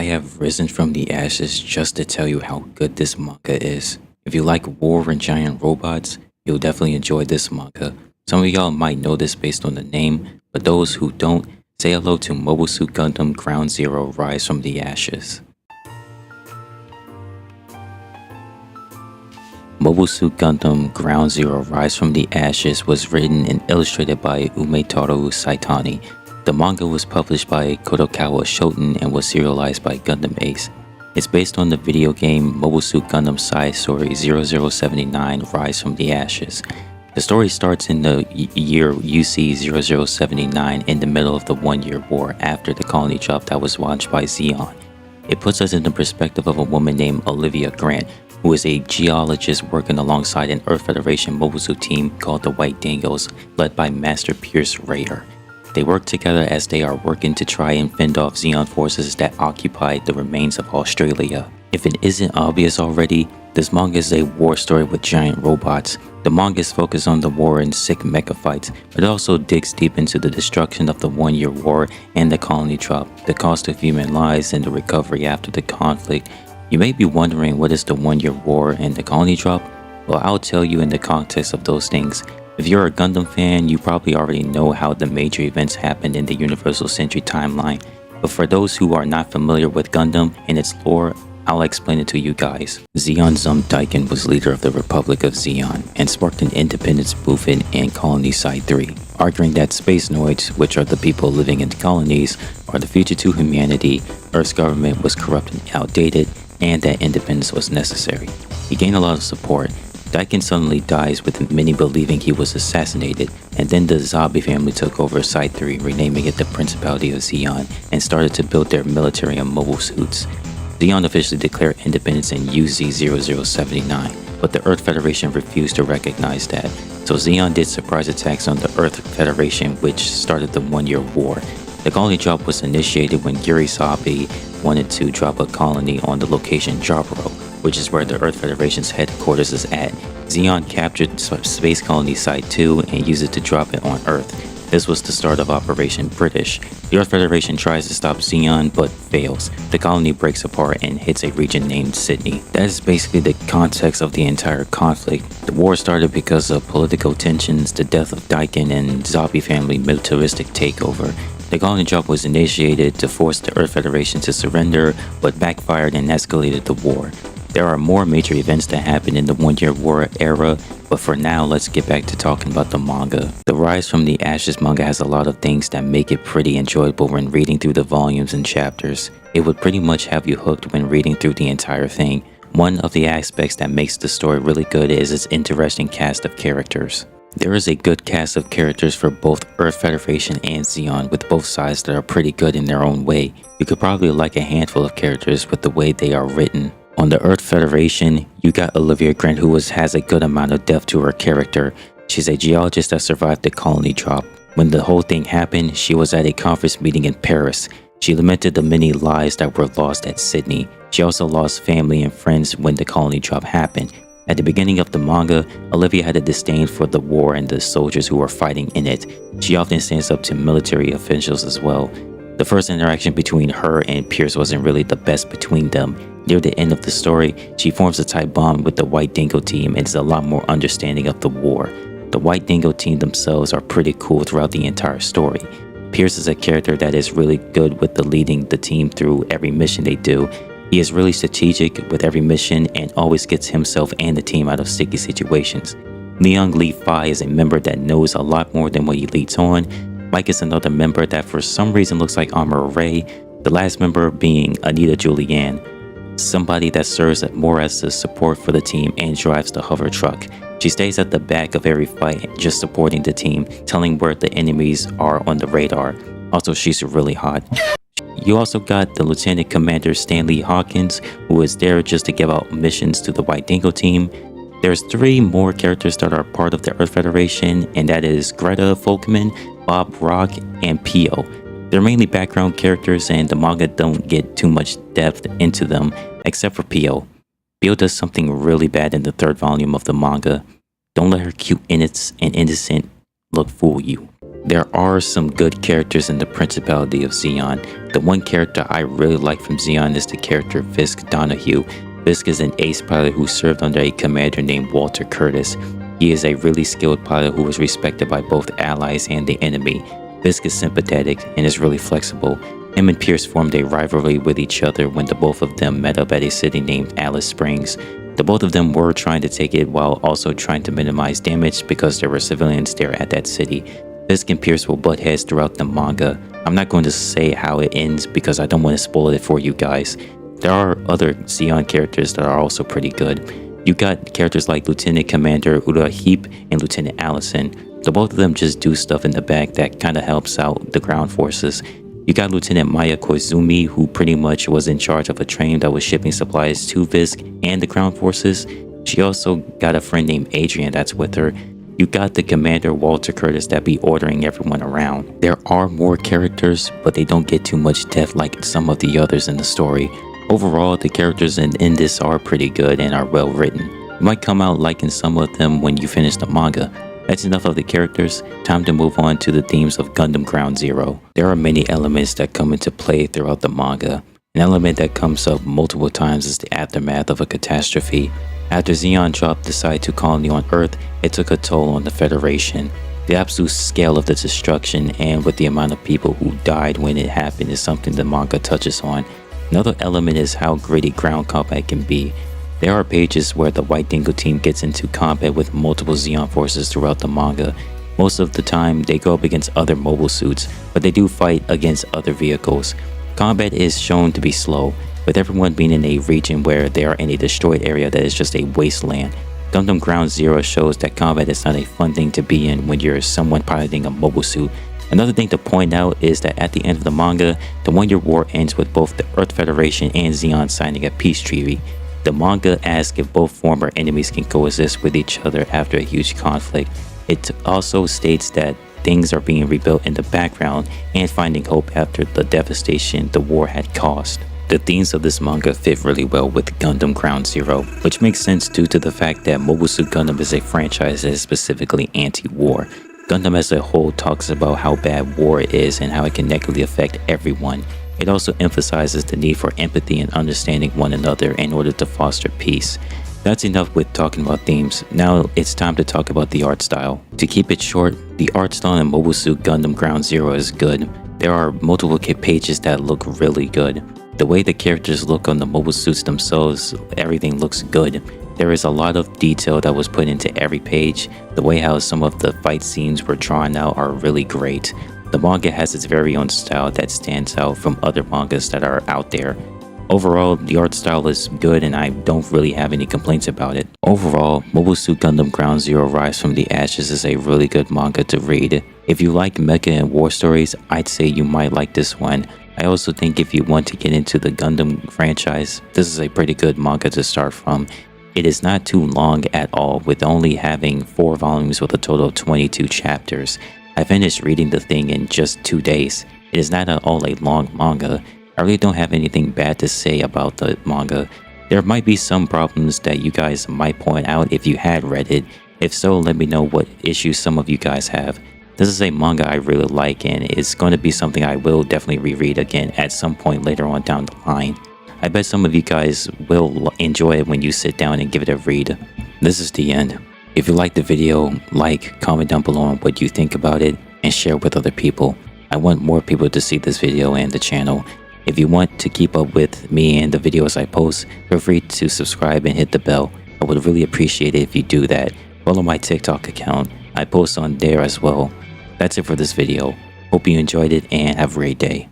I have risen from the ashes just to tell you how good this manga is. If you like war and giant robots, you'll definitely enjoy this manga. Some of y'all might know this based on the name, but those who don't, say hello to Mobile Suit Gundam Ground Zero Rise from the Ashes. Mobile Suit Gundam Ground Zero Rise from the Ashes was written and illustrated by Umetaru Saitani. The manga was published by Kodokawa Shoten and was serialized by Gundam Ace. It's based on the video game Mobile Suit Gundam side story 0079 Rise from the Ashes. The story starts in the year UC 0079 in the middle of the 1-year war after the colony drop that was launched by Zeon. It puts us in the perspective of a woman named Olivia Grant, who is a geologist working alongside an Earth Federation mobile suit team called the White Dingoes, led by Master Pierce Raider. They work together as they are working to try and fend off Zeon forces that occupy the remains of Australia. If it isn't obvious already, this manga is a war story with giant robots. The manga is focused on the war and sick mecha fights, but it also digs deep into the destruction of the 1-year war and the colony drop, the cost of human lives, and the recovery after the conflict. You may be wondering, what is the 1-year war and the colony drop? Well, I'll tell you in the context of those things. If you're a Gundam fan, you probably already know how the major events happened in the Universal Century timeline. But for those who are not familiar with Gundam and its lore, I'll explain it to you guys. Zeon Zum Daiken was leader of the Republic of Zeon and sparked an independence movement in Colony Side 3, arguing that space noids, which are the people living in the colonies, are the future to humanity, Earth's government was corrupt and outdated, and that independence was necessary. He gained a lot of support. Daiken suddenly dies, with many believing he was assassinated, and then the Zabi family took over Side 3, renaming it the Principality of Zeon, and started to build their military and mobile suits. Zeon officially declared independence in UZ-0079, but the Earth Federation refused to recognize that, so Zeon did surprise attacks on the Earth Federation, which started the 1-year war. The colony drop was initiated when Yuri Sabi wanted to drop a colony on the location Jaburo, which is where the Earth Federation's headquarters is at. Zeon captured Space Colony Site 2 and used it to drop it on Earth. This was the start of Operation British. The Earth Federation tries to stop Zeon, but fails. The colony breaks apart and hits a region named Sydney. That is basically the context of the entire conflict. The war started because of political tensions, the death of Daiken, and Zabi family militaristic takeover. The colony drop was initiated to force the Earth Federation to surrender, but backfired and escalated the war. There are more major events that happened in the 1-year war era, but for now, let's get back to talking about the manga. The Rise from the Ashes manga has a lot of things that make it pretty enjoyable when reading through the volumes and chapters. It would pretty much have you hooked when reading through the entire thing. One of the aspects that makes the story really good is its interesting cast of characters. There is a good cast of characters for both Earth Federation and Zeon, with both sides that are pretty good in their own way. You could probably like a handful of characters with the way they are written. On the Earth Federation, you got Olivia Grant, who has a good amount of depth to her character. She's a geologist that survived the colony drop. When the whole thing happened, she was at a conference meeting in Paris. She lamented the many lives that were lost at Sydney. She also lost family and friends when the colony drop happened. At the beginning of the manga, Olivia had a disdain for the war and the soldiers who were fighting in it. She often stands up to military officials as well. The first interaction between her and Pierce wasn't really the best between them. Near the end of the story, she forms a tight bond with the White Dingo team and is a lot more understanding of the war. The White Dingo team themselves are pretty cool throughout the entire story. Pierce is a character that is really good with leading the team through every mission they do. He is really strategic with every mission and always gets himself and the team out of sticky situations. Leon Lee Fai is a member that knows a lot more than what he leads on. Mike is another member that for some reason looks like Armor Ray, the last member being Anita Julianne, somebody that serves more as the support for the team and drives the hover truck. She stays at the back of every fight, just supporting the team, telling where the enemies are on the radar. Also, she's really hot. You also got the Lieutenant Commander Stanley Hawkins, who is there just to give out missions to the White Dingo team. There's 3 more characters that are part of the Earth Federation, and that is Greta Folkman, Bob Rock, and Pio. They're mainly background characters, and the manga don't get too much depth into them, except for Pio. Pio does something really bad in the 3rd volume of the manga. Don't let her cute innocent look fool you. There are some good characters in the Principality of Zeon. The one character I really like from Zeon is the character Fisk Donahue. Fisk is an ace pilot who served under a commander named Walter Curtis. He is a really skilled pilot who was respected by both allies and the enemy. Fisk is sympathetic and is really flexible. Him and Pierce formed a rivalry with each other when the both of them met up at a city named Alice Springs. The both of them were trying to take it while also trying to minimize damage because there were civilians there at that city. Fisk and Pierce will butt heads throughout the manga. I'm not going to say how it ends because I don't want to spoil it for you guys. There are other Zeon characters that are also pretty good. You got characters like Lieutenant Commander Ura Heap and Lieutenant Allison. The both of them just do stuff in the back that kind of helps out the ground forces. You got Lieutenant Maya Koizumi, who pretty much was in charge of a train that was shipping supplies to Fisk and the ground forces. She also got a friend named Adrian that's with her. You got the Commander Walter Curtis that be ordering everyone around. There are more characters, but they don't get too much depth like some of the others in the story. Overall, the characters in this are pretty good and are well written. You might come out liking some of them when you finish the manga. That's enough of the characters. Time to move on to the themes of Gundam Ground Zero. There are many elements that come into play throughout the manga. An element that comes up multiple times is the aftermath of a catastrophe. After Zeon dropped the Side 2 colony on Earth, it took a toll on the Federation. The absolute scale of the destruction and with the amount of people who died when it happened is something the manga touches on. Another element is how gritty ground combat can be. There are pages where the White Dingo team gets into combat with multiple Zeon forces throughout the manga. Most of the time, they go up against other mobile suits, but they do fight against other vehicles. Combat is shown to be slow, with everyone being in a region where they are in a destroyed area that is just a wasteland. Gundam Ground Zero shows that combat is not a fun thing to be in when you're someone piloting a mobile suit. Another thing to point out is that at the end of the manga, the one-year war ends with both the Earth Federation and Zeon signing a peace treaty. The manga asks if both former enemies can coexist with each other after a huge conflict. It also states that things are being rebuilt in the background and finding hope after the devastation the war had caused. The themes of this manga fit really well with Gundam Ground Zero, which makes sense due to the fact that Mobile Suit Gundam is a franchise that is specifically anti-war. Gundam as a whole talks about how bad war is and how it can negatively affect everyone. It also emphasizes the need for empathy and understanding one another in order to foster peace. That's enough with talking about themes. Now it's time to talk about the art style. To keep it short, the art style in Mobile Suit Gundam Ground Zero is good. There are multiple pages that look really good. The way the characters look on the mobile suits themselves, everything looks good. There is a lot of detail that was put into every page. The way how some of the fight scenes were drawn out are really great. The manga has its very own style that stands out from other mangas that are out there. Overall, the art style is good and I don't really have any complaints about it. Overall, Mobile Suit Gundam Ground Zero Rise from the Ashes is a really good manga to read. If you like mecha and war stories, I'd say you might like this one. I also think if you want to get into the Gundam franchise, this is a pretty good manga to start from. It is not too long at all, with only having 4 volumes with a total of 22 chapters. I finished reading the thing in just 2 days. It is not at all a long manga. I really don't have anything bad to say about the manga. There might be some problems that you guys might point out if you had read it. If so, let me know what issues some of you guys have. This is a manga I really like and it's going to be something I will definitely reread again at some point later on down the line. I bet some of you guys will enjoy it when you sit down and give it a read. This is the end. If you liked the video, like, comment down below on what you think about it, and share with other people. I want more people to see this video and the channel. If you want to keep up with me and the videos I post, feel free to subscribe and hit the bell. I would really appreciate it if you do that. Follow my TikTok account. I post on there as well. That's it for this video. Hope you enjoyed it and have a great day.